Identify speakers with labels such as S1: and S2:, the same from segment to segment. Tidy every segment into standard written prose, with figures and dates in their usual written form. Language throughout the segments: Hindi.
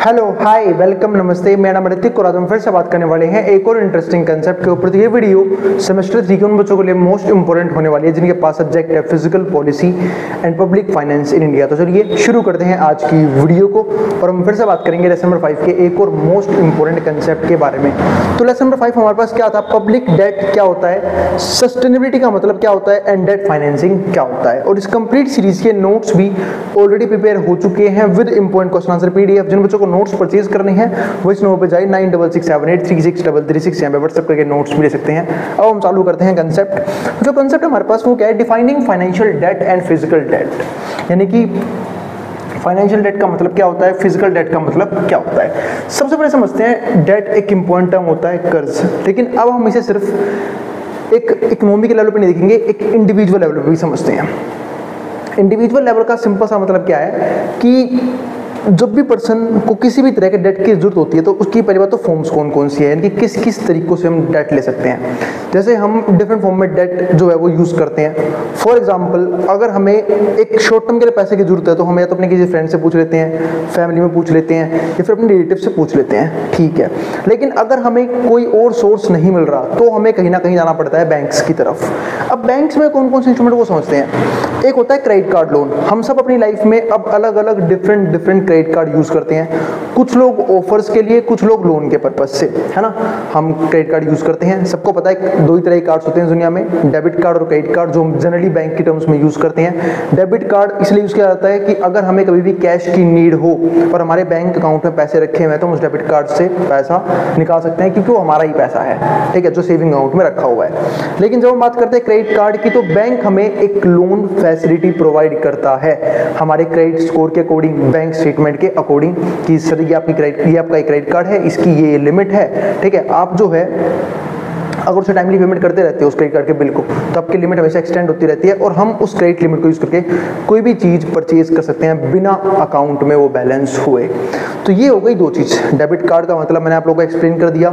S1: हेलो हाय वेलकम नमस्ते, मेरा नाम ऋतिक और आज हम फिर से बात करने वाले हैं एक और इंटरेस्टिंग कंसेप्ट के ऊपर। तो ये वीडियो सेमेस्टर 3 के उन बच्चों के लिए मोस्ट इंपोर्टेंट होने वाली है जिनके पास सब्जेक्ट है physical policy and public finance in India. तो चलिए शुरू करते हैं आज की वीडियो को और हम फिर से बात करेंगे लेसन नंबर 5 के एक और मोस्ट इंपोर्टेंट कंसेप्ट के बारे में। तो लेसन नंबर 5 हमारे पास क्या था, पब्लिक डेट क्या होता है, सस्टेनेबिलिटी का मतलब क्या होता है एंड डेट फाइनेंसिंग क्या होता है। और इस कंप्लीट सीरीज के नोट्स भी ऑलरेडी प्रिपेयर हो चुके हैं with important question answer PDF. जिन बच्चों को नोट्स परचेज करने हैं वो इस नंबर पे जाए 9667836336 यहाँ पे व्हाट्सएप करके नोट्स भी ले सकते हैं। अब हम चालू करते हैं कंसेप्ट। जो कंसेप्ट हमारे पास वो क्या है, defining financial debt and physical debt. यानी कि फाइनेंशियल डेट का मतलब क्या होता है, फिजिकल डेट का मतलब क्या होता है। सबसे पहले समझते हैं डेट एक इंपॉर्टेंट टर्म होता है कर्ज, लेकिन अब हम इसे सिर्फ एक इकोनॉमी के लेवल पे नहीं देखेंगे, एक इंडिविजुअल लेवल पे भी समझते हैं। इंडिविजुअल लेवल का सिंपल सा मतलब क्या है कि जब भी पर्सन को किसी भी तरह के डेट की जरूरत होती है तो उसकी पहली बात तो फॉर्म्स कौन कौन सी है, यानी कि किस किस तरीकों से हम डेट ले सकते हैं। जैसे हम डिफरेंट फॉर्म में डेट जो है वो यूज़ करते हैं। फॉर एग्जांपल अगर हमें एक शॉर्ट टर्म के लिए पैसे की जरूरत है तो हम या तो अपने किसी फ्रेंड से पूछ लेते हैं, फैमिली में पूछ लेते हैं या फिर अपने रिलेटिव से पूछ लेते हैं, ठीक है। लेकिन अगर हमें कोई और सोर्स नहीं मिल रहा तो हमें कहीं ना कहीं जाना पड़ता है बैंक्स की तरफ। अब बैंक्स में कौन कौन से इंस्ट्रूमेंट वो समझते हैं। एक होता है क्रेडिट कार्ड लोन। हम सब अपनी लाइफ में अब अलग अलग डिफरेंट क्रेडिट कार्ड यूज करते हैं। कुछ लोग ऑफर्स के लिए, कुछ लोग लोन के पर्पज से, है ना। हम क्रेडिट कार्ड यूज करते हैं। सबको पता है दो ही तरह के कार्ड्स होते हैं दुनिया में, डेबिट कार्ड और क्रेडिट कार्ड, जो हम जनरली बैंक की टर्म्स में यूज करते हैं। डेबिट कार्ड इसलिए यूज किया जाता है कि अगर हमें कभी भी कैश की नीड हो और हमारे बैंक अकाउंट में पैसे रखे हुए हैं तो हम उस डेबिट कार्ड से पैसा निकाल सकते हैं क्योंकि वो हमारा ही पैसा है, ठीक है, जो सेविंग अकाउंट में रखा हुआ है। लेकिन जब हम बात करते हैं क्रेडिट कार्ड की तो बैंक हमें एक लोन फैसिलिटी प्रोवाइड करता है हमारे क्रेडिट स्कोर के अकॉर्डिंग, बैंक स्टेटमेंट के अकॉर्डिंग कि सर ये आपका क्रेडिट कार्ड है, इसकी ये लिमिट है, ठीक है। आप जो है अगर उसे टाइमली पेमेंट करते रहते हो उस क्रेडिट कार्ड के बिल को तो आपकी लिमिट हमेशा एक्सटेंड होती रहती है और हम उस क्रेडिट लिमिट को यूज करके कोई भी चीज परचेज कर सकते हैं बिना अकाउंट में वो बैलेंस हुए। तो ये हो गई दो चीज। डेबिट कार्ड का मतलब मैंने आप लोगों को एक्सप्लेन कर दिया,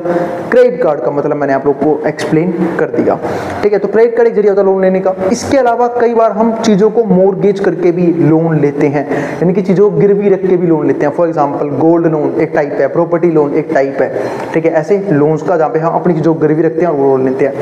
S1: क्रेडिट कार्ड का मतलब मैंने आप लोगों को एक्सप्लेन कर दिया, ठीक है। तो क्रेडिट कार्ड एक जरिया होता है लोन लेने का। इसके अलावा कई बार हम चीजों को मॉर्गेज करके भी लोन लेते हैं, यानी कि चीजों को गिरवी रख के भी लोन लेते हैं। फॉर एग्जाम्पल गोल्ड लोन एक टाइप है, प्रॉपर्टी लोन एक टाइप है, ठीक है। ऐसे लोन्स का जहाँ पे हम अपनी चीजों को गिरवी रखते हैं लोन लेते हैं।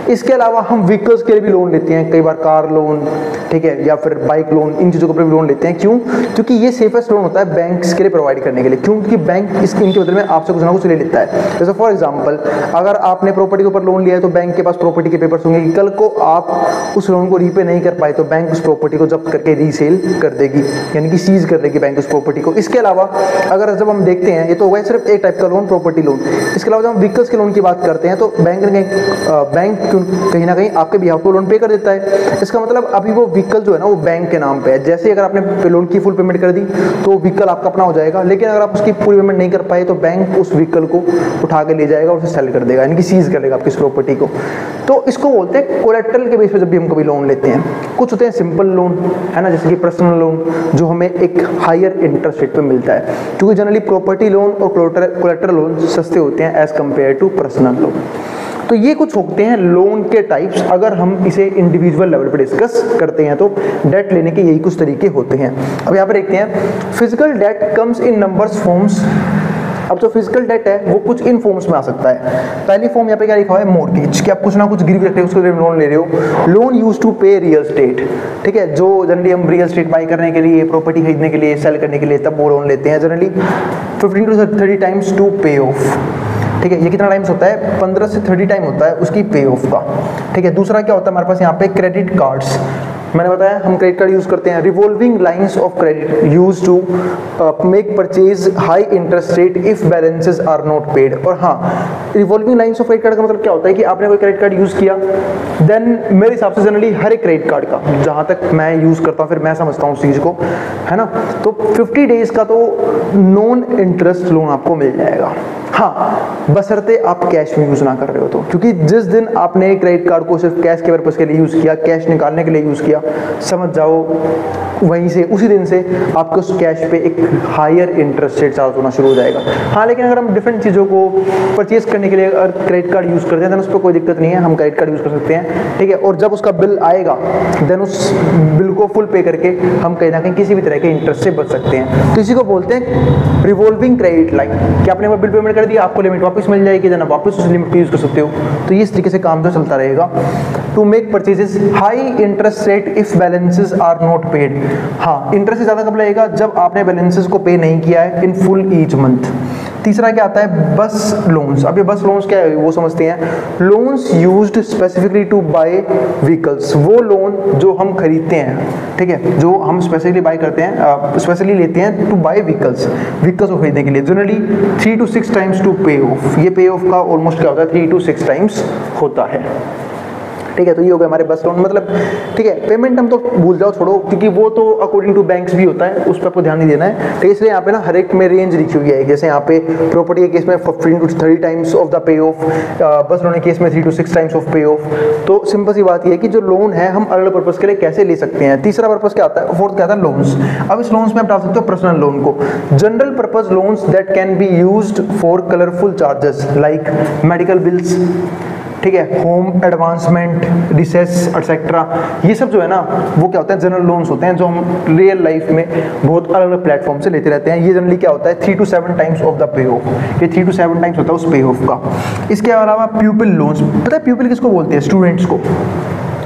S1: इसके अलावा हम व्हीकल्स के लिए भी लोन लेते हैं, कई बार कार लोन, ठीक है, या फिर बाइक लोन, इन चीजों पर भी लोन लेते हैं। क्यों? क्योंकि ये सेफेस्ट लोन होता है बैंक्स के लिए प्रोवाइड करने के लिए। क्यों? क्योंकि बैंक इनके बदले में आपसे कुछ ना कुछ ले लेता है। जैसे फॉर एग्जांपल अगर आपने प्रॉपर्टी के ऊपर लोन लिया है तो बैंक के पास प्रॉपर्टी के पेपर्स होंगे कि कल को आप उस लोन को रीपे नहीं कर पाए तो बैंक उस प्रॉपर्टी को जब्त करके रीसेल कर देगी, यानी कि सीज कर देगी बैंक उस प्रॉपर्टी को। इसके अलावा अगर जब हम देखते हैं, ये तो होगा सिर्फ एक टाइप का लोन, प्रॉपर्टी लोन। इसके अलावा जब हम व्हीकल्स के लोन की बात करते हैं तो बैंक कहीं ना कहीं आपके बिहाफ पे लोन पे कर देता है। इसका मतलब अभी वो व्हीकल जो है ना वो बैंक के नाम पे है। जैसे अगर आपने लोन की फुल पेमेंट कर दी तो व्हीकल आपका अपना हो जाएगा, लेकिन अगर आप उसकी पूरी पेमेंट नहीं कर पाए तो बैंक उस व्हीकल को उठा के ले जाएगा और उसे सेल कर देगा, यानी कि सीज कर देगा आपकी प्रॉपर्टी को। तो इसको बोलते हैं कोलेटरल के बेस पे जब भी हम कभी लोन लेते हैं। कुछ होते हैं सिंपल लोन, है ना, जैसे कि पर्सनल लोन जो हमें एक हायर इंटरेस्ट रेट पे मिलता है, क्योंकि जनरली प्रॉपर्टी लोन और कोलेटरल लोन सस्ते होते हैं as compare to personal loan. तो ये कुछ होते हैं लोन के टाइप्स। अगर हम इसे इंडिविजुअल लेवल पे डिस्कस करते हैं तो डेट लेने के यही कुछ तरीके होते हैं। अब यहाँ पर देखते हैं physical that comes in numbers forms. अब जो फिजिकल डेट है वो कुछ इन फॉर्म्स में आ सकता है। पहली फॉर्म यहाँ पे क्या लिखा हुआ है, मॉर्गेज, कि आप कुछ ना कुछ गिरवी रखते हो उसके लिए लोन ले रहे हो। लोन यूज टू पे रियल स्टेट, ठीक है, जो जनरली हम रियल स्टेट बाई करने के लिए, प्रॉपर्टी खरीदने के लिए, सेल करने के लिए तब वो लोन लेते हैं। जनरली 15 to 30 टाइम्स टू पे ऑफ, ठीक है। ये कितना टाइम्स होता है, 15 से 30 टाइम होता है उसकी पे ऑफ का, ठीक है। दूसरा क्या होता है हमारे पास यहाँ पे, क्रेडिट कार्ड्स। मैंने बताया हम क्रेडिट कार्ड यूज करते हैं। Revolving lines of credit use to make purchase high interest rate if balances are not paid. और हाँ, revolving lines of credit card का मतलब क्या होता है कि आपने कोई क्रेडिट कार्ड यूज किया, देन मेरे हिसाब से जनरली हर एक क्रेडिट कार्ड का, जहां तक मैं यूज करता हूं, फिर मैं समझता हूं उस चीज को, है ना, तो 50 डेज का तो नॉन इंटरेस्ट लोन आपको मिल जाएगा। हाँ, बशर्ते आप कैश में यूज ना कर रहे हो तो, क्योंकि जिस दिन आपने क्रेडिट कार्ड को सिर्फ कैश के पर्पस के लिए यूज किया, कैश निकालने के लिए यूज किया, समझ जाओ वहीं से उसी दिन से आपके उस कैश पे एक हायर इंटरेस्ट रेट चार्ज होना शुरू हो जाएगा। हाँ, लेकिन अगर हम डिफरेंट चीज़ों को परचेज करने के लिए अगर क्रेडिट कार्ड यूज़ करते हैं तो उस पर कोई दिक्कत नहीं है, हम क्रेडिट कार्ड यूज़ कर सकते हैं, ठीक है। और जब उसका बिल आएगा देन उस बिल को फुल पे करके हम कहीं ना कहीं किसी भी तरह के इंटरेस्ट से बच सकते हैं। तो इसी को बोलते हैं रिवॉल्विंग क्रेडिट लाइन, कि आपने बिल पेमेंट कर दिया, आपको लिमिट वापस मिल जाएगी, देन आप वापस उस लिमिट को यूज़ कर सकते हो। तो ये इस तरीके से काम तो चलता रहेगा। To make purchases high interest rate if balances are not paid. हाँ, इंटरेस्ट ज़्यादा कब लगेगा? जब आपने बैलेंसेस को पे नहीं किया है इन फुल ईच मंथ। तीसरा क्या आता है? बस लोन्स। अब ये बस लोन्स क्या है वो समझते हैं। Loans used specifically to buy vehicles, वो लोन जो हम खरीदते हैं, ठीक है, जो हम स्पेसिफिकली बाय करते हैं, स्पेशली लेते हैं टू बाय व्हीकल्स को खरीदने के लिए। जनरली 3 to 6 टाइम्स टू पे ऑफ। ये पे ऑफ का ऑलमोस्ट क्या होता है? 3 to 6 टाइम्स होता है, ठीक है। तो ये हो गया हमारे बस लोन, मतलब ठीक है। पेमेंट हम तो भूल जाओ, छोड़ो, क्योंकि वो तो अकॉर्डिंग टू बैंक्स भी होता है, उस पर आपको ध्यान नहीं देना है, ठीक है। इसलिए यहाँ पे ना हर एक में रेंज लिखी हुई है। जैसे यहाँ पे प्रॉपर्टी के केस में 15 to 30 times of the pay of, बस लोन के केस में 3 to 6 टाइम्स ऑफ पे ऑफ। तो सिंपल सी बात ये है कि जो लोन है हम अलग पर्पज के लिए कैसे ले सकते हैं। तीसरा पर्पज क्या आता है? फोर्थ क्या आता है? लोन्स। अब इस लोन्स में आप डाल सकते हो पर्सनल लोन को। General purpose loans that can be used for colourful charges like medical bills, ठीक है, होम एडवांसमेंट, रिसेस एटसेट्रा। ये सब जो है ना वो क्या होता है? जनरल लोन्स होते हैं, जो हम रियल लाइफ में बहुत अलग अलग प्लेटफॉर्म से लेते रहते हैं। ये जनरली क्या होता है? 3 to 7 times of the pay of. ये 3 to 7 टाइम्स होता है उस पे ऑफ का। इसके अलावा प्यूपिल लोन्स, पता है प्यूपिल किसको बोलते हैं? स्टूडेंट्स को,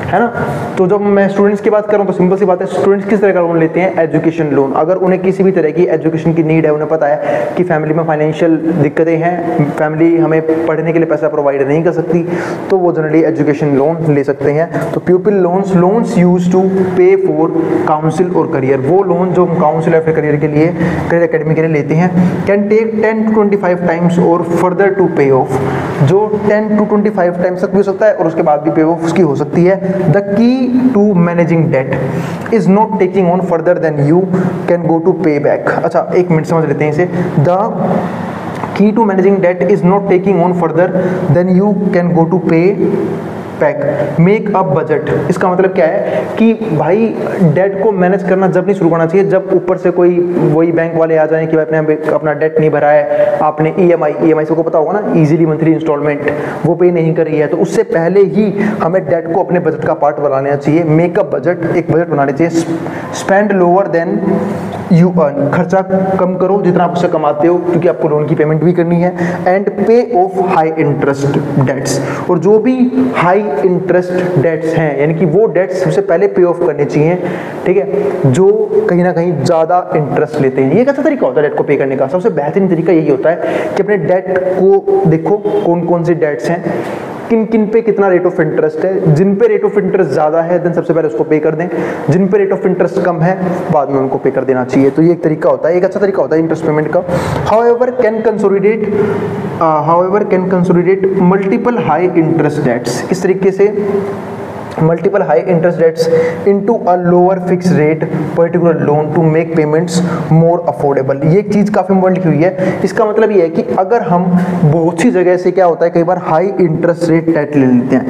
S1: है ना। तो जब मैं स्टूडेंट्स की बात करूं तो सिंपल सी बात है, स्टूडेंट्स किस तरह का लोन लेते हैं? Education loan. अगर उन्हें किसी भी तरह की एजुकेशन की नीड है, उन्हें पता है कि फैमिली में फाइनेंशियल दिक्कतें हैं, फैमिली हमें पढ़ने के लिए पैसा प्रोवाइड नहीं कर सकती, तो वो जनरली एजुकेशन लोन ले सकते हैं। तो प्यूपिल लोन्स यूज टू पे फॉर काउंसिल और करियर। वो लोन जो हम काउंसिल या फिर करियर के लिए, करियर एकेडमी के लिए लेते हैं, कैन टेक 10 to 25 टाइम्स और फर्दर टू पे ऑफ। जो 10 to 25 टाइम्स तक भी हो सकता है और उसके बाद भी पे ऑफ उसकी हो सकती है। The key to managing debt is not taking on further than you can go to pay back। अच्छा, एक मिनट समझ लेते हैं इसे। The key to managing debt is not taking on further than you can go to pay pack. Make a budget, इसका मतलब क्या है कि भाई डेट को मैनेज करना जब नहीं शुरू करना चाहिए जब ऊपर से कोई वही बैंक वाले आ जाएं कि भाई आपने अपना डेट नहीं भरा है, आपने ईएमआई सबको पता होगा ना, इजीली मंथली इंस्टॉलमेंट वो पे नहीं कर रही है, तो उससे पहले ही हमें डेट को अपने बजट का पार्ट बनाना चाहिए। मेक अ बजट, एक बजट बनाना चाहिए। Spend lower than you earn, खर्चा कम करो जितना आप उससे कमाते हो, क्योंकि आपको लोन की पेमेंट भी करनी है। एंड पे ऑफ हाई इंटरेस्ट डेट्स, और जो भी हाई इंटरेस्ट डेट्स हैं यानी कि वो डेट्स सबसे पहले पे ऑफ करने चाहिए, ठीक है, जो कहीं ना कहीं ज़्यादा इंटरेस्ट लेते हैं। ये कैसा तरीका होता है डेट को पे करने का? सबसे बेहतरीन तरीका यही होता है कि अपने डेट को देखो कौन कौन सी डेट्स हैं, किन किन पे कितना रेट ऑफ इंटरेस्ट है। जिन पे रेट ऑफ इंटरेस्ट ज़्यादा है देन सबसे पहले उसको पे कर दें, जिन पे रेट ऑफ इंटरेस्ट कम है बाद में उनको पे कर देना चाहिए। तो ये एक तरीका होता है, एक अच्छा तरीका होता है इंटरेस्ट पेमेंट का। However can consolidate multiple high interest debts, इस तरीके से multiple high interest debts into a lower fix rate particular loan to make payments more affordable. ये एक चीज़ काफ़ी इंपॉर्टेंट लिखी हुई है। इसका मतलब ये है कि अगर हम बहुत सी जगह से क्या होता है, कई बार हाई इंटरेस्ट रेट डेट ले लेते हैं,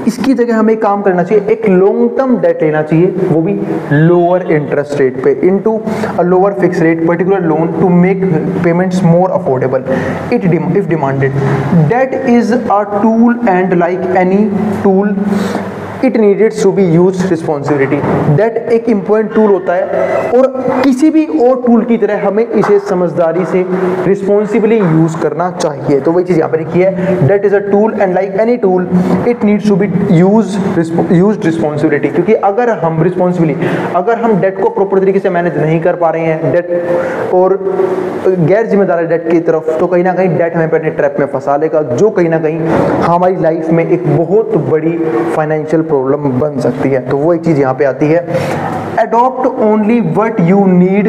S1: इसकी जगह हमें काम करना चाहिए, एक लॉन्ग टर्म डेट लेना चाहिए, वो भी लोअर इंटरेस्ट रेट पे, into a lower fix rate particular loan to make payments more affordable if demanded. Debt is a tool and like any tool it needed to be use responsibility. Debt एक इम्पोर्टेंट टूल होता है और किसी भी और टूल की तरह हमें इसे समझदारी से रिस्पॉन्सिबली यूज करना चाहिए। तो वही चीज यहाँ पर लिखी है, debt is a tool and like any tool it needs to be use responsibility. क्योंकि अगर हम डेट को प्रॉपर तरीके से मैनेज नहीं कर पा रहे हैं, डेट और गैर जिम्मेदार डेट की तरफ, तो कहीं ना कहीं डेट हमें अपने ट्रैप में फंसा लेगा, जो कहीं ना कहीं हमारी लाइफ में एक बहुत बड़ी फाइनेंशियल प्रॉब्लम बन सकती है। तो वो एक चीज यहाँ पे आती है, adopt only what you need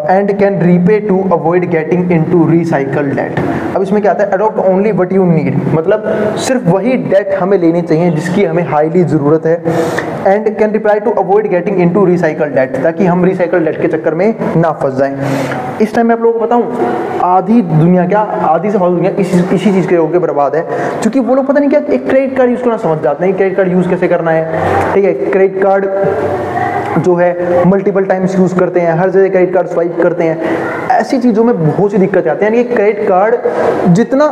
S1: and can repay to avoid getting into recycle debt. अब इसमें क्या आता है, adopt only what you need, मतलब सिर्फ वही डेट हमें लेनी चाहिए जिसकी हमें हाईली ज़रूरत है, and can reply to avoid getting into recycle debt, ताकि हम रिसाइकल डेट के चक्कर में ना फंस जाएं। इस टाइम मैं आप लोगों को बताऊं, आधी दुनिया क्या आधी से ज्यादा दुनिया इसी चीज के होकर बर्बाद है, क्योंकि वो लोग पता नहीं क्या एक क्रेडिट कार्ड यूज करना समझ जाते हैं, क्रेडिट कार्ड यूज कैसे करना है। ठीक है, क्रेडिट कार्ड जो है मल्टीपल टाइम्स यूज करते हैं, हर जगह क्रेडिट कार्ड स्वाइप करते हैं, ऐसी चीज़ों में बहुत सी दिक्कत आती है। यानी कि क्रेडिट कार्ड जितना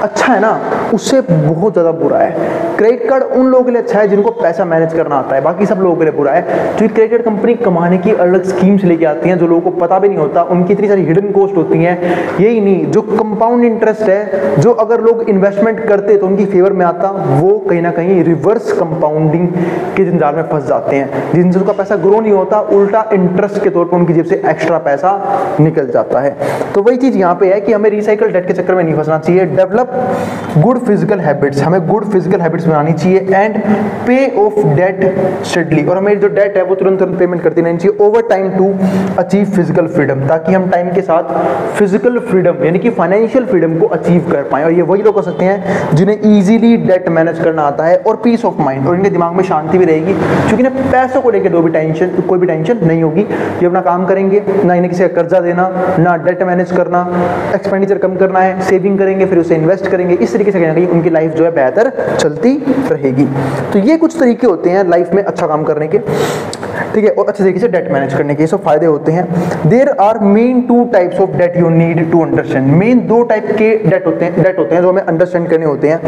S1: अच्छा है ना उससे बहुत ज़्यादा बुरा है। क्रेडिट कार्ड उन लोगों के लिए अच्छा है जिनको पैसा मैनेज करना आता है, बाकी सब लोगों के लिए बुरा है। क्योंकि क्रेडिट कार्ड कंपनी कमाने की अलग स्कीम्स लेके आती हैं जो लोगों को पता भी नहीं होता, उनकी इतनी सारी हिडन कॉस्ट होती हैं। यही नहीं, जो कंपाउंड इंटरेस्ट है जो अगर लोग इन्वेस्टमेंट करते तो उनकी फेवर में आता, वो कहीं ना कहीं रिवर्स कंपाउंडिंग के जंजाल में फंस जाते हैं, जिनसे उनका पैसा ग्रो नहीं होता, उल्टा इंटरेस्ट के तौर पर उनकी जेब से एक्स्ट्रा पैसा निकल जाता है। तो वही चीज यहाँ पे है कि हमें रिसाइकल डेट के चक्कर में नहीं फंसना चाहिए। डेवलप गुड फिजिकल हैबिट्स, हमें गुड फिजिकल हैबिट्स बनानी चाहिए एंड पे ऑफ डेट स्टेडली, और हमें जो डेट है वो तुरंत तुरंत पेमेंट करती रहनी चाहिए over time to achieve physical freedom, ताकि हम टाइम के साथ फिजिकल फ्रीडम यानी कि फाइनेंशियल फ्रीडम को अचीव कर पाए। और ये वही लोग कर सकते हैं जिन्हें इजीली डेट मैनेज करना आता है और पीस ऑफ माइंड, और इनके दिमाग में शांति भी रहेगी, क्योंकि इन्हें पैसों को लेकर कोई भी टेंशन नहीं होगी। ये अपना काम करेंगे, ना इन्हें किसी का कर्जा देना, ना डेट मैनेज करना, एक्सपेंडिचर कम करना है, सेविंग करेंगे फिर उसे इन्वेस्ट करेंगे। इस तरीके से कहीं ना कहीं उनकी लाइफ जो है बेहतर चलती रहेगी। तो ये कुछ तरीके होते हैं लाइफ में अच्छा काम करने के, ठीक है, और अच्छे तरीके से डेट मैनेज करने के, ये सब फायदे होते हैं। There are main 2 types of debt you need to understand. Main 2 type के डेट होते हैं जो हमें अंडरस्टैंड करने होते हैं।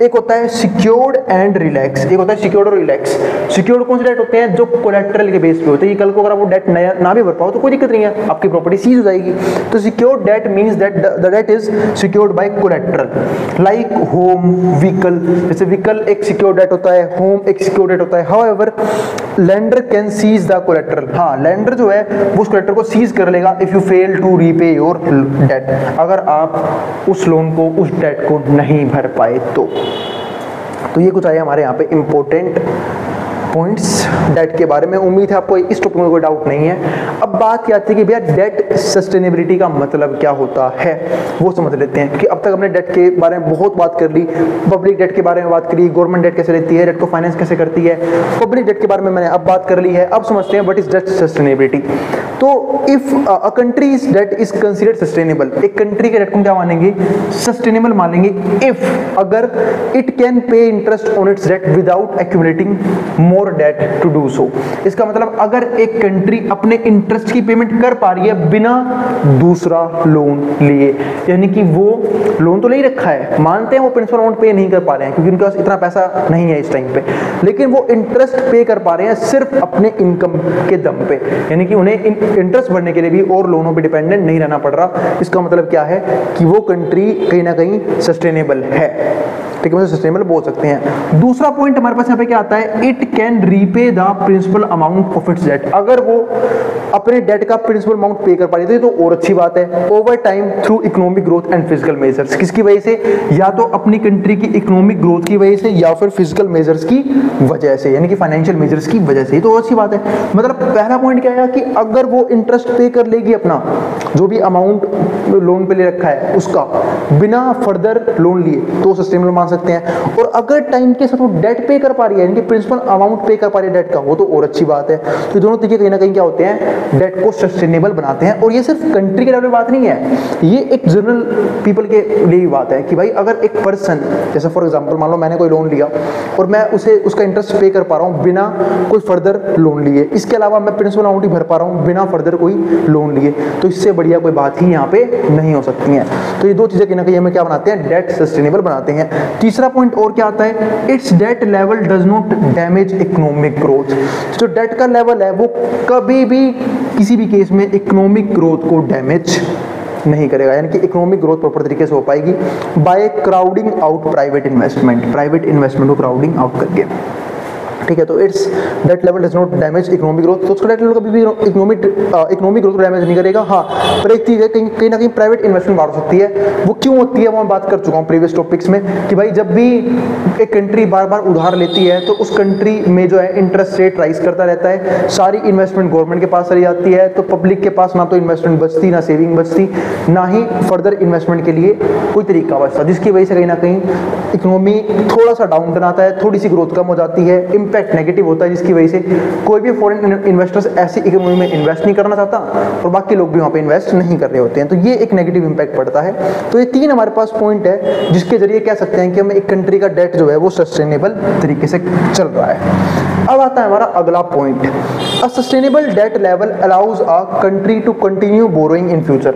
S1: एक होता है सिक्योर्ड एंड रिलैक्स, एक होता है सिक्योर्ड और रिलैक्स। सिक्योर्ड कौन से डेट होते हैं? जो कोलैटरल के बेस पे होते हैं, कल को अगर आप वो डेट ना भी भर पाओ तो कोई दिक्कत नहीं है, आपकी प्रॉपर्टी सीज हो जाएगी। तो secured debt means that the debt is secured by collateral like home, vehicle. जैसे व्हीकल एक सिक्योर्ड डेट होता है, होम एक सिक्योर्ड डेट होता है। However lender can seize the collateral, हाँ लेंडर जो है वो उस कोलैटरल को सीज कर लेगा if you fail to repay your debt, अगर आप उस लोन को, उस डेट को नहीं भर पाए तो ये कुछ आए हमारे यहाँ पे इंपॉर्टेंट पॉइंट्स डेट के बारे में। उम्मीद है आपको इस टॉपिक में कोई डाउट नहीं है। अब बात क्या आती है कि भैया डेट सस्टेनेबिलिटी का मतलब क्या होता है, वो समझ लेते हैं। कि अब तक हमने डेट के बारे में बहुत बात कर ली, पब्लिक डेट के बारे में बात करी, गवर्नमेंट डेट कैसे लेती है, डेट को फाइनेंस कैसे करती है, पब्लिक डेट के बारे में मैंने अब बात कर ली है। अब समझते हैं व्हाट इज डेट सस्टेनेबिलिटी। तो if a country's debt is considered sustainable, एक कंट्री के डेट को क्या मानेंगे? सस्टेनेबल मानेंगे इफ अगर it can pay interest on its debt without accumulating more debt to do so. इसका मतलब अगर एक कंट्री अपने इंटरेस्ट की पेमेंट कर पा रही है बिना दूसरा लोन लिए, यानी कि वो लोन तो ले ही रखा है, मानते हैं वो प्रिंसिपल अमाउंट पे नहीं कर पा रहे हैं क्योंकि उनके पास इतना पैसा नहीं है इस टाइम पे, लेकिन वो इंटरेस्ट पे कर पा रहे हैं सिर्फ अपने इनकम के दम पे, यानी कि उन्हें इंटरेस्ट भरने के लिए भी और लोनों पे डिपेंडेंट नहीं रहना पड़ रहा। इसका मतलब क्या है कि वो कंट्री कहीं ना कहीं सस्टेनेबल है, ठीक है, सस्टेनेबल बोल सकते हैं। दूसरा पॉइंट हमारे पास यहाँ पे क्या आता है? It can repay the principal amount of its debt. अगर वो अपने डेट का प्रिंसिपल अमाउंट पे कर पा रही है तो और अच्छी बात है। Over time through economic growth and physical measures, किसकी वजह से? या तो अपनी कंट्री की इकोनॉमिक ग्रोथ की वजह से या फिर फिजिकल मेजर्स की वजह से, यानी कि फाइनेंशियल मेजर्स की वजह से, तो अच्छी बात है। मतलब पहला पॉइंट क्या है कि अगर वो इंटरेस्ट पे कर लेगी अपना जो भी अमाउंट लोन पे ले रखा है उसका बिना फर्दर लोन लिए तो सस्टेनेबल मान सकते हैं। और अगर टाइम के साथ वो डेट पे कर पा रही है, यानी कि प्रिंसिपल अमाउंट पे कर पा रही है डेट का, वो तो और अच्छी बात है। तो दोनों तरीके कहीं ना कहीं क्या होते हैं? डेट को सस्टेनेबल बनाते हैं। और ये सिर्फ कंट्री के लेवल पे बात नहीं है, ये एक जनरल पीपल के लिए भी बात है कि भाई अगर एक पर्सन, जैसे फॉर एग्जांपल मान लो मैंने कोई लोन लिया और मैं उसे उसका इंटरेस्ट पे कर पा रहा हूँ बिना कोई फर्दर लोन लिए, इसके अलावा मैं प्रिंसिपल अमाउंट ही भर पा रहा हूँ बिना फर्दर कोई लोन लिए, तो इससे बढ़िया कोई बात ही यहाँ पे नहीं हो सकती है। तो ये दो चीजें कहीं ना कहीं हमें क्या बनाते हैं? डेट सस्टेनेबल बनाते हैं। तीसरा पॉइंट और क्या आता है? Its debt level does not damage economic growth. जो डेट का लेवल है वो कभी भी किसी भी केस में इकोनॉमिक ग्रोथ को डैमेज नहीं करेगा, यानी कि इकोनॉमिक ग्रोथ प्रॉपर तरीके से हो पाएगी by crowding out private investment को क्राउडिंग आउट करके, ठीक है। तो its debt level does not damage economic growth, तो उसका डेट लेवल कभी भी इकोनॉमिक ग्रोथ को डैमेज नहीं करेगा। हाँ, पर एक चीज है कहीं ना कहीं प्राइवेट इन्वेस्टमेंट बाहर हो सकती है। वो क्यों होती है वो मैं बात कर चुका हूँ प्रीवियस टॉपिक्स में कि भाई जब भी एक कंट्री बार बार उधार लेती है तो उस कंट्री में जो है इंटरेस्ट रेट राइज करता रहता है, सारी इन्वेस्टमेंट गवर्नमेंट के पास चली जाती है, तो पब्लिक के पास ना तो इन्वेस्टमेंट बचती, ना सेविंग बचती, ना ही फर्दर इन्वेस्टमेंट के लिए कोई तरीका बचता, जिसकी वजह से कहीं ना कहीं इकोनॉमी थोड़ा सा डाउन टर्न आता है, थोड़ी सी ग्रोथ कम हो जाती है, इम्पैक्ट नेगेटिव होता है, जिसकी वजह से कोई भी फॉरेन इन्वेस्टर्स ऐसी इकोनॉमी में इन्वेस्ट नहीं करना चाहता और बाकी लोग भी वहाँ पे इन्वेस्ट नहीं कर रहे होते हैं, तो ये एक नेगेटिव इम्पैक्ट पड़ता है। तो ये 3 हमारे पास पॉइंट है जिसके जरिए कह सकते हैं कि हम एक कंट्री का डेट जो है वो सस्टेनेबल तरीके से चल रहा है। अब आता है हमारा अगला point, a sustainable debt level allows a country to continue borrowing in future.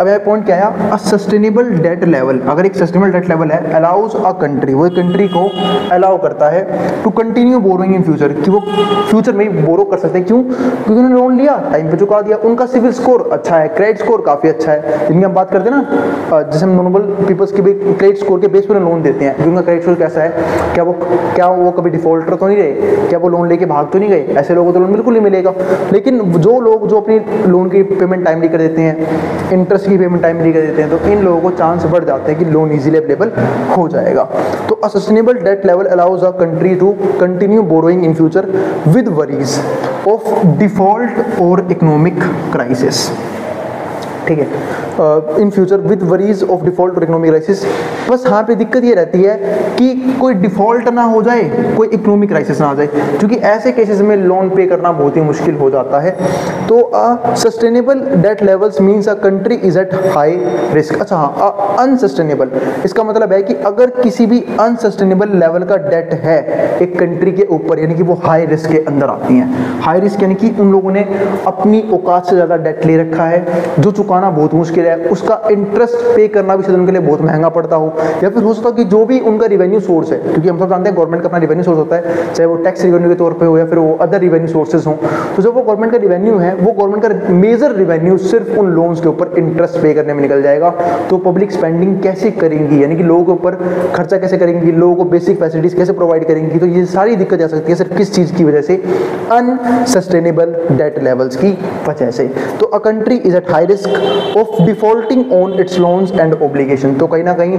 S1: अब यह पॉइंट क्या है, अ सस्टेनेबल डेट लेवल, अगर एक सस्टेनेबल डेट लेवल है, अलाउज अ कंट्री, वो कंट्री को अलाउ करता है to continue borrowing in future, कि वो फ्यूचर में भी बोरो कर सकते हैं। क्यों? क्योंकि उन्होंने लोन लिया, टाइम पे चुका दिया, उनका सिविल स्कोर अच्छा है, क्रेडिट स्कोर काफी अच्छा है, जिनकी हम बात करते हैं ना, जैसे हम नॉर्मल पीपल्स के भी क्रेडिट स्कोर के बेस पर लोन देते हैं, जिनका क्रेडिट स्कोर कैसा है, क्या वो कभी डिफॉल्टर तो नहीं रहे, क्या वो लोन लेके भाग तो नहीं गए, ऐसे लोगों को तो लोन बिल्कुल नहीं मिलेगा। लेकिन जो लोग जो अपनी लोन की पेमेंट टाइमली कर देते हैं, इंटरेस्ट की पेमेंट टाइमली कर देते हैं, तो इन लोगों को चांस बढ़ जाते हैं कि लोन इजीली अवेलेबल हो जाएगा। तो a sustainable debt level allows a country to continue borrowing in future with worries of default और इकोनॉमिक क्राइसिस। ठीक है, in future with worries of default और इकोनॉमिक क्राइसिस। बस यहाँ पे दिक्कत ये रहती है कि कोई डिफॉल्ट ना हो जाए, कोई इकोनॉमिक क्राइसिस ना आ जाए, क्योंकि ऐसे केसेस में लोन पे करना बहुत ही मुश्किल हो जाता है। तो sustainable debt levels means a country is at high risk. अच्छा हाँ, अनसस्टेनेबल, इसका मतलब है कि अगर किसी भी अनसस्टेनेबल लेवल का डेट है एक कंट्री के ऊपर, यानी कि वो हाई रिस्क के अंदर आती हैं। हाई रिस्क यानी कि उन लोगों ने अपनी औकात से ज़्यादा डेट ले रखा है, जो चुकाना बहुत मुश्किल है, उसका इंटरेस्ट पे करना भी शायद उनके लिए बहुत महंगा पड़ता हो, या फिर हो सकता है कि जो भी उनका रिवेन्यू सोर्स है, क्योंकि हम सब जानते हैं गवर्नमेंट का अपना रिवेन्यू सोर्स होता है, चाहे वो टैक्स रिवेन्यू के तौर पे हो या फिर वो अदर रिवेन्यू सोर्सेज हों, तो जब वो गवर्नमेंट का रिवेन्यू है, वो गवर्नमेंट का मेजर रिवेन्यू सिर्फ उन लोन्स के ऊपर इंटरेस्ट पे करने में निकल जाएगा। तो पब्लिक स्पेंडिंग कैसे करेंगी, यानी कि लोगों के ऊपर खर्चा कैसे करेंगी, लोगों को बेसिक फैसिलिटीज कैसे प्रोवाइड करेंगी, तो ये सारी दिक्कत आ सकती है सिर्फ किस चीज़ की वजह से, अनसस्टेनेबल डेट लेवल्स की वजह से। तो अ country is at high risk of defaulting on it's loans and obligation. तो कहीं ना कहीं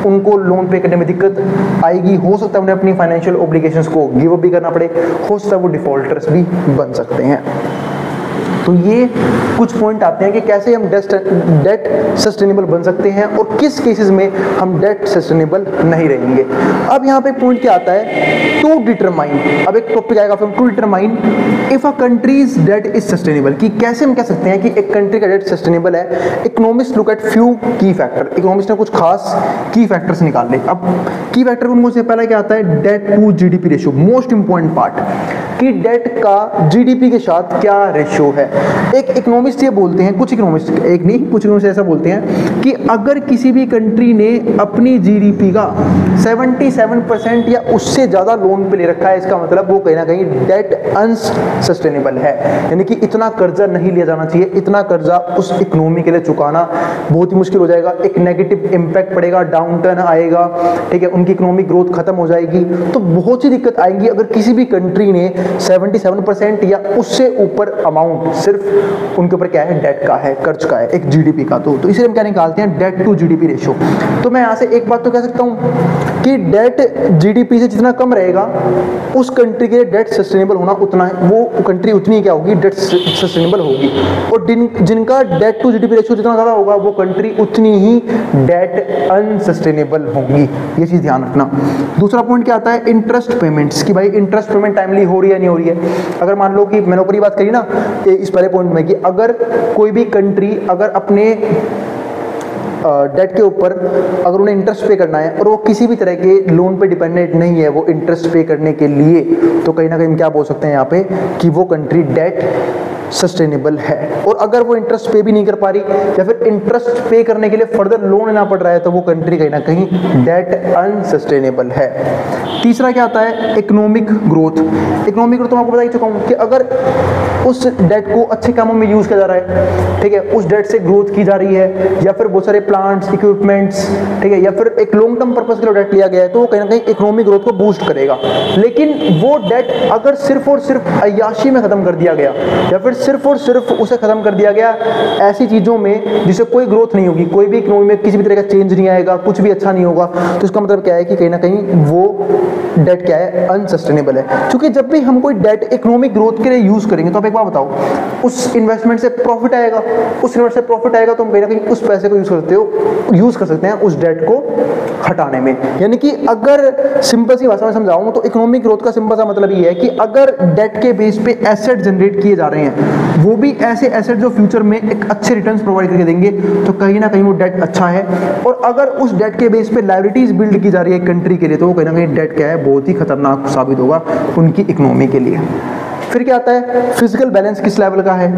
S1: उनको लोन पे करने में दिक्कत आएगी, हो सकता है उन्हें अपनी फाइनेंशियल ऑब्लिगेशंस को गिव अप भी करना पड़े, हो सकता है वो डिफॉल्टर्स भी बन सकते हैं। तो ये कुछ पॉइंट आते हैं कि कैसे हम डेट सस्टेनेबल बन सकते हैं और किस केसेस में हम डेट सस्टेनेबल नहीं रहेंगे। अब यहाँ पे पॉइंट क्या आता है, टू डिटरमाइन, अब एक टॉपिक आएगा फिर to determine if a country's debt is sustainable, कि कैसे हम कह सकते हैं कि एक कंट्री का डेट सस्टेनेबल है। इकोनॉमिस्ट लुक एट फ्यू की फैक्टर, इकोनॉमिस्ट ने कुछ खास की फैक्टर्स निकाल ले। अब की फैक्टर उनको से पहला क्या आता है, debt to GDP ratio, most important part, कि डेट का जीडीपी के साथ क्या रेशियो है। एक इकोनॉमिस्ट ये बोलते हैं, कुछ इकोनॉमिस्ट, एक नहीं कुछ इकोनॉमिस्ट ऐसा बोलते हैं कि अगर किसी भी कंट्री ने अपनी जीडीपी का 77% या उससे ज़्यादा लोन पे ले रखा है, इसका मतलब वो कहीं ना कहीं डेट अनसस्टेनेबल है, यानी कि इतना कर्जा नहीं लिया जाना चाहिए, इतना कर्जा उस इकोनॉमी के लिए चुकाना बहुत ही मुश्किल हो जाएगा, एक नेगेटिव इम्पैक्ट पड़ेगा, डाउन टर्न आएगा, ठीक है, उनकी इकोनॉमिक ग्रोथ खत्म हो जाएगी, तो बहुत सी दिक्कत आएंगी अगर किसी भी कंट्री ने 77% या उससे ऊपर अमाउंट सिर्फ उनके ऊपर क्या है, डेट का है, कर्ज का है, एक जीडीपी का। तो इसलिए हम क्या निकालते हैं, डेट टू जीडीपी रेशियो। तो मैं यहाँ से एक बात तो कह सकता हूँ कि डेट जीडीपी से जितना कम रहेगा उस कंट्री के डेट सस्टेनेबल होना उतना है, वो कंट्री उतनी क्या होगी, डेट सस्टेनेबल होगी, और जिनका डेट टू जीडीपी रेशियो जितना ज़्यादा होगा वो कंट्री उतनी ही डेट अनसस्टेनेबल होंगी, ये चीज़ ध्यान रखना। दूसरा पॉइंट क्या आता है, इंटरेस्ट पेमेंट्स, कि भाई इंटरेस्ट पेमेंट टाइमली हो रही है नहीं हो रही है। अगर मान लो कि मैंने ऊपर ही बात करी ना इस पहले पॉइंट में कि अगर कोई भी कंट्री अगर अपने डेट के ऊपर अगर उन्हें इंटरेस्ट पे करना है और वो किसी भी तरह के लोन पे डिपेंडेंट नहीं है वो इंटरेस्ट पे करने के लिए, तो कहीं ना कहीं हम क्या बोल सकते हैं यहाँ पे कि वो कंट्री डेट सस्टेनेबल है। और अगर वो इंटरेस्ट पे भी नहीं कर पा रही या फिर इंटरेस्ट पे करने के लिए फर्दर लोन लेना पड़ रहा है, तो वो कंट्री कहीं ना कहीं डेट अनसस्टेनेबल है। तीसरा क्या आता है, इकोनॉमिक ग्रोथ। इकोनॉमिक ग्रोथ तो मैं आपको बता ही चुका हूँ कि अगर उस डेट को अच्छे कामों में यूज किया जा रहा है, ठीक है, उस डेट से ग्रोथ की जा रही है, या फिर बहुत सारे प्लांट्स, इक्विपमेंट्स, ठीक है, या फिर एक लॉन्ग टर्म पर्पस के लिए डेट लिया गया है, तो वो कहीं ना कहीं इकोनॉमिक ग्रोथ को बूस्ट करेगा। लेकिन वो डेट अगर सिर्फ और सिर्फ अय्याशी में खत्म कर दिया गया या फिर सिर्फ और सिर्फ उसे खत्म कर दिया गया ऐसी चीज़ों में जिससे कोई ग्रोथ नहीं होगी, कोई भी इकोनॉमी में किसी भी तरह का चेंज नहीं आएगा, कुछ भी अच्छा नहीं होगा। तो इसका मतलब क्या है कि कहीं ना कहीं वो डेट क्या है, अनसस्टेनेबल है। क्योंकि जब भी हम कोई डेट इकोनॉमिक ग्रोथ के लिए यूज़ करेंगे तो आप एक बार बताओ, उस इन्वेस्टमेंट से प्रॉफिट आएगा, उस इन्वेस्टमेंट से प्रॉफिट आएगा तो हम कहीं ना कहीं उस पैसे को यूज़ कर सकते हैं उस डेट को हटाने में। यानी कि अगर सिंपल सी भाषा में समझाऊं तो इकोनॉमिक ग्रोथ का सिंपल सा मतलब ये है कि अगर डेट के बेस पे एसेट जनरेट किए जा रहे हैं, वो भी ऐसे एसेट जो फ्यूचर में एक अच्छे रिटर्न्स प्रोवाइड करके देंगे, तो कहीं ना कहीं वो डेट अच्छा है। और अगर उस डेट के बेस पे लायबिलिटीज बिल्ड की जा रही है कंट्री के लिए, तो वो कहीं ना कहीं डेट क्या है, बहुत ही खतरनाक साबित होगा उनकी इकोनॉमी के लिए। फिर क्या आता है, फिजिकल बैलेंस किस लेवल का है,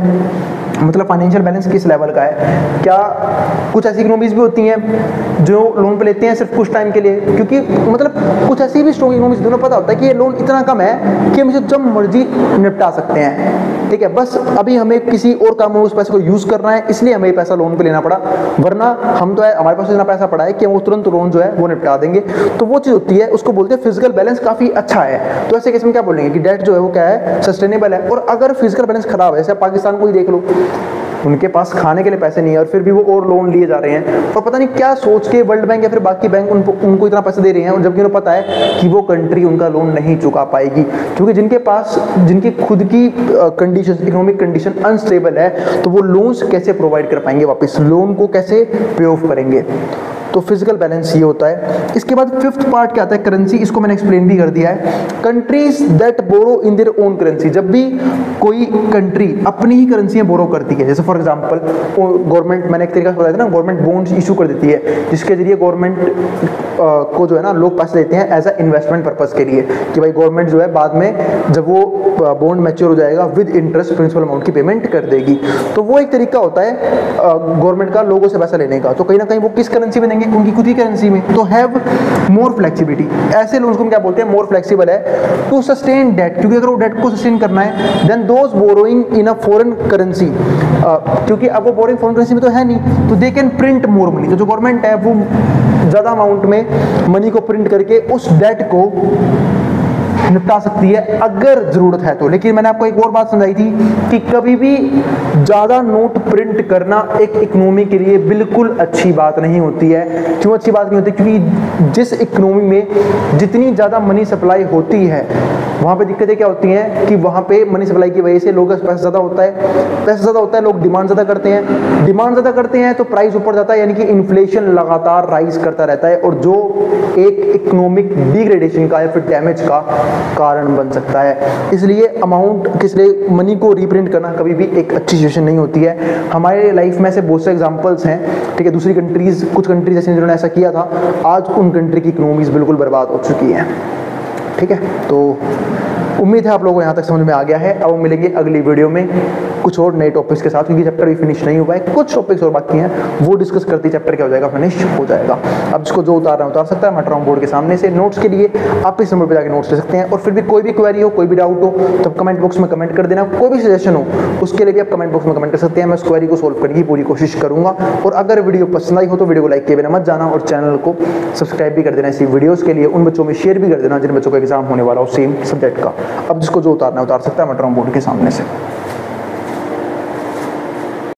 S1: मतलब फाइनेंशियल बैलेंस किस लेवल का है। क्या कुछ ऐसी इकोनॉमीज भी होती हैं जो लोन पे लेते हैं सिर्फ कुछ टाइम के लिए, क्योंकि मतलब कुछ ऐसी भी स्ट्रॉन्ग इकोनॉमीज दोनों पता होता है कि ये लोन इतना कम है कि हम इसे जब मर्जी निपटा सकते हैं, ठीक है, बस अभी हमें किसी और काम में उस पैसे को यूज करना है, इसलिए हमें पैसा लोन पे लेना पड़ा, वरना हम तो है हमारे पास इतना पैसा पड़ा है कि हम वो तुरंत लोन जो है वो निपटा देंगे। तो वो चीज़ होती है, उसको बोलते हैं फिजिकल बैलेंस काफ़ी अच्छा है। तो ऐसे केस में क्या बोलेंगे कि डेट जो है वो क्या है, सस्टेनेबल है। और अगर फिजिकल बैलेंस खराब है, जैसे पाकिस्तान को ही देख लो, उनके पास खाने के लिए पैसे नहीं है और फिर भी वो और लोन लिए जा रहे हैं, और पता नहीं क्या सोच के वर्ल्ड बैंक या फिर बाकी बैंक उनको इतना पैसा दे रहे हैं, और जबकि उन्हें पता है कि वो कंट्री उनका लोन नहीं चुका पाएगी, क्योंकि जिनकी खुद की कंडीशन, इकोनॉमिक कंडीशन अनस्टेबल है, तो वो लोन्स कैसे प्रोवाइड कर पाएंगे, वापस लोन को कैसे पे ऑफ करेंगे। तो फिजिकल बैलेंस ये होता है। इसके बाद फिफ्थ पार्ट क्या आता है, करेंसी। इसको मैंने एक्सप्लेन भी कर दिया है। Countries that borrow in their own currency, जब भी कोई कंट्री अपनी ही करेंसी बोरो करती है, जैसे फॉर एग्जांपल गवर्नमेंट, मैंने एक तरीका बताया था ना, गवर्नमेंट बॉन्ड्स इशू कर देती है, जिसके जरिए गवर्नमेंट को जो है ना लोग पैसे देते हैं एज अ इन्वेस्टमेंट पर्पस के लिए, कि भाई गवर्नमेंट जो है बाद में जब वो बॉन्ड मैच्योर हो जाएगा विद इंटरेस्ट प्रिंसिपल अमाउंट की पेमेंट कर देगी। तो वो एक तरीका होता है गवर्नमेंट का लोगों से पैसा लेने का। तो कहीं ना कहीं वो किस करेंसी में देंगे, उनकी खुद की करेंसी में। तो हैव मोर फ्लेक्सिबिलिटी, ऐसे लोन्स को हम क्या बोलते हैं, मोर फ्लेक्सिबल है टू सस्टेन डेट, क्योंकि अगर वो डेट को सस्टेन करना है then those borrowing in a foreign currency, क्योंकि अब वो बोरोइंग फॉरेन करेंसी में तो है नहीं, तो they can print more money. तो जो गवर्नमेंट है वो ज़्यादा अमाउंट में मनी को प्रिंट करके उस डेट को निपटा सकती है अगर जरूरत है तो। लेकिन मैंने आपको एक और बात समझाई थी कि कभी भी ज़्यादा नोट प्रिंट करना एक इकोनॉमी के लिए बिल्कुल अच्छी बात नहीं होती है। क्यों अच्छी बात नहीं होती, क्योंकि जिस इकोनॉमी में जितनी ज़्यादा मनी सप्लाई होती है वहाँ पे दिक्कतें क्या होती हैं कि वहाँ पे मनी सप्लाई की वजह से लोगों का पैसा ज़्यादा होता है, पैसा ज़्यादा होता है, लोग डिमांड ज़्यादा करते हैं, डिमांड ज़्यादा करते हैं तो प्राइस ऊपर जाता है, यानी कि इन्फ्लेशन लगातार राइज करता रहता है, और जो एक इकोनॉमिक डिग्रेडेशन का या फिर डैमेज का कारण बन सकता है। इसलिए इसलिए मनी को रीप्रिंट करना कभी भी एक अच्छी सिचुएशन नहीं होती है। हमारे लाइफ में ऐसे बहुत से एग्जांपल्स हैं, ठीक है, दूसरी कंट्रीज, कुछ कंट्रीज ऐसी जिन्होंने ऐसा किया था, आज उन कंट्री की इकोनॉमीज बिल्कुल बर्बाद हो चुकी हैं, ठीक है। तो उम्मीद है आप लोगों को यहाँ तक समझ में आ गया है। अब हम मिलेंगे अगली वीडियो में कुछ और नए टॉपिक्स के साथ, क्योंकि चैप्टर भी फिनिश नहीं हुआ है, कुछ टॉपिक्स और बाकी हैं, वो डिस्कस करते चैप्टर क्या हो जाएगा, फिनिश हो जाएगा। अब इसको जो उतारना उतार सकता है, मैं ड्राइंग बोर्ड के सामने से। नोट्स के लिए आप इस नंबर पर जाकर नोट्स ले सकते हैं, और फिर भी कोई भी क्वेरी हो, कोई भी डाउट हो तो कमेंट बॉक्स में कमेंट कर देना। कोई भी सजेशन हो उसके लिए भी आप कमेंट बॉक्स में कमेंट कर सकते हैं, मैं उस क्वेरी को सोल्व करने की पूरी कोशिश करूंगा। और अगर वीडियो पसंद आई हो तो वीडियो को लाइक किए बिना मत जाना, और चैनल को सब्सक्राइब भी कर देना इसी वीडियोज़ के लिए। उन बच्चों में शेयर भी कर देना जिन बच्चों का एग्जाम होने वाला हो सेम सब्जेक्ट का। अब जिसको जो उतारना उतार सकता है, मैं ड्राइंग बोर्ड के सामने से।